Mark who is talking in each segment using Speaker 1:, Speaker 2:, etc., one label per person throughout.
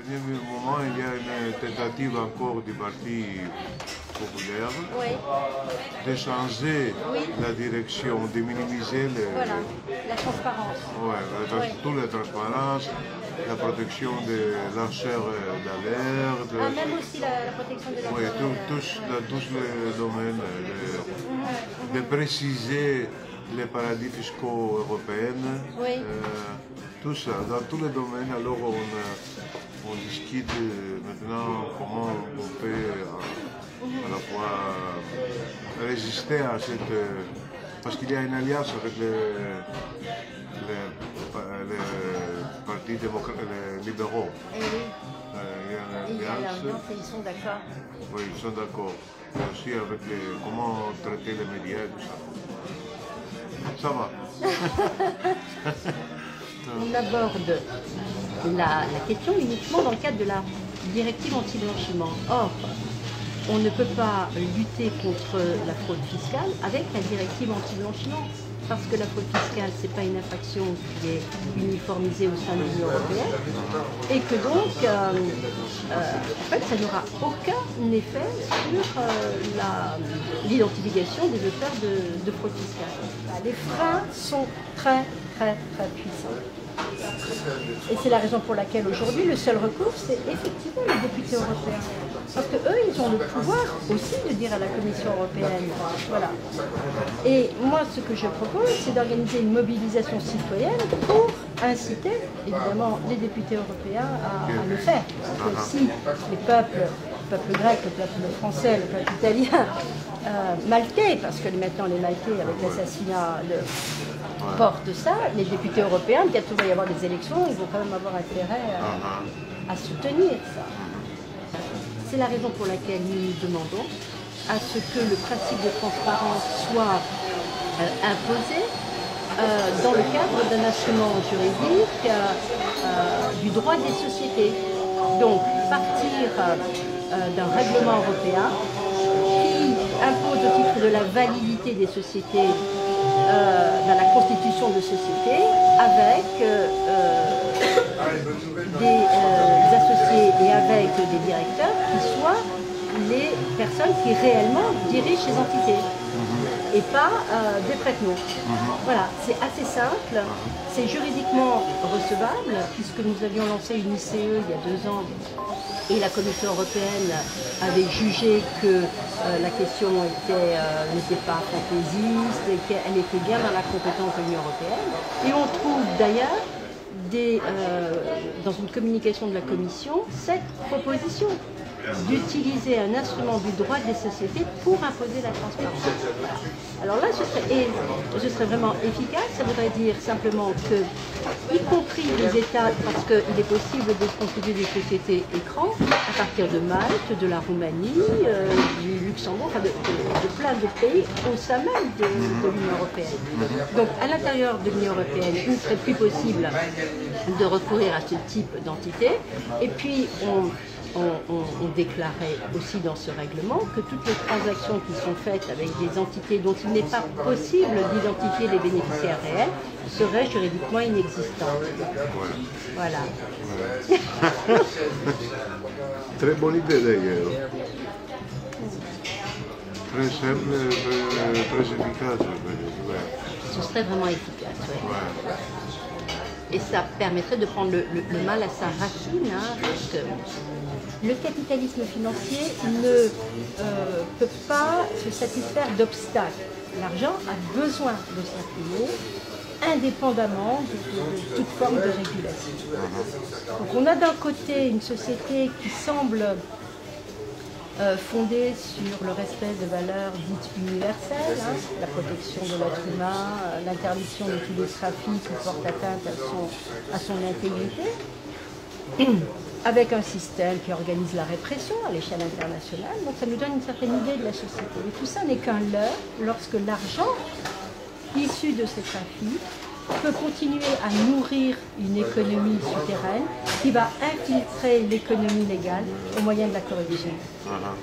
Speaker 1: dernier moment, il y a une tentative encore du Parti populaire de changer la direction, de minimiser
Speaker 2: voilà, la transparence.
Speaker 1: toute la transparence, la protection des lanceurs d'alerte.
Speaker 2: Même aussi la protection des lanceurs d'alerte.
Speaker 1: Dans tous les domaines, de préciser les paradis fiscaux européens. Tout ça, dans tous les domaines, alors on discute maintenant comment on peut à la fois résister à cette... parce qu'il y a une alliance avec les partis les libéraux.
Speaker 2: Il y a l'alliance et ils sont d'accord.
Speaker 1: Oui, ils sont d'accord. Et aussi avec comment traiter les médias et tout ça. Ça va.
Speaker 2: On aborde la question uniquement dans le cadre de la directive anti-blanchiment. Or, on ne peut pas lutter contre la fraude fiscale avec la directive anti-blanchiment. Parce que la fraude fiscale, ce n'est pas une infraction qui est uniformisée au sein de l'Union européenne. Et que donc, en fait, ça n'aura aucun effet sur l'identification des auteurs de fraude fiscale. Les freins sont très puissants. Et c'est la raison pour laquelle aujourd'hui le seul recours c'est effectivement les députés européens. Parce qu'eux ils ont le pouvoir aussi de dire à la Commission européenne. Voilà. Et moi ce que je propose c'est d'organiser une mobilisation citoyenne pour inciter évidemment les députés européens à le faire. Parce que si les peuples, le peuple grec, le peuple français, le peuple italien, maltais, parce que maintenant les maltais avec l'assassinat portent ça, les députés européens, quand il va y avoir des élections, ils vont quand même avoir intérêt à soutenir ça. C'est la raison pour laquelle nous nous demandons à ce que le principe de transparence soit imposé dans le cadre d'un instrument juridique du droit des sociétés. Donc partir d'un règlement européen qui impose au titre de la validité des sociétés dans la constitution de société avec des associés et avec des directeurs qui soient les personnes qui réellement dirigent ces entités et pas des prête-noms. Voilà, c'est assez simple, c'est juridiquement recevable puisque nous avions lancé une ICE il y a 2 ans et la Commission européenne avait jugé que la question n'était pas fantaisiste et qu'elle était bien dans la compétence de l'Union européenne. Et on trouve d'ailleurs dans une communication de la Commission cette proposition d'utiliser un instrument du droit des sociétés pour imposer la transparence. Alors là, ce serait vraiment efficace, ça voudrait dire simplement que, y compris les États, parce qu'il est possible de constituer des sociétés écrans à partir de Malte, de la Roumanie, du Luxembourg, enfin de plein de pays au sein même de l'Union européenne. Donc à l'intérieur de l'Union européenne, il ne serait plus possible de recourir à ce type d'entité. Et puis on déclarait aussi dans ce règlement que toutes les transactions qui sont faites avec des entités dont il n'est pas possible d'identifier les bénéficiaires réels seraient juridiquement inexistantes. Voilà.
Speaker 1: Très bonne idée d'ailleurs. Très simple, très efficace.
Speaker 2: Ce serait vraiment efficace, oui. Et ça permettrait de prendre le mal à sa racine, parce que le capitalisme financier ne peut pas se satisfaire d'obstacles. L'argent a besoin de circuler indépendamment de toute forme de régulation. Donc on a d'un côté une société qui semble fondée sur le respect de valeurs dites universelles, la protection de l'être humain, l'interdiction de tous les trafics qui portent atteinte à son intégrité, avec un système qui organise la répression à l'échelle internationale. Donc ça nous donne une certaine idée de la société. Et tout ça n'est qu'un leurre lorsque l'argent issu de ces trafics peut continuer à nourrir une économie souterraine qui va infiltrer l'économie légale au moyen de la corruption.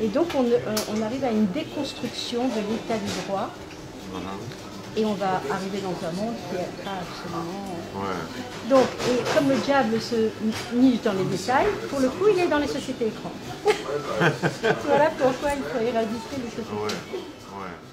Speaker 2: Et donc on arrive à une déconstruction de l'état du droit Et on va arriver dans un monde qui est absolument...
Speaker 1: Ouais.
Speaker 2: Donc, et comme le diable se niche dans les détails, pour le coup, il est dans les sociétés écrans. Voilà pourquoi il faut éradiquer les sociétés.
Speaker 1: Ouais. Ouais.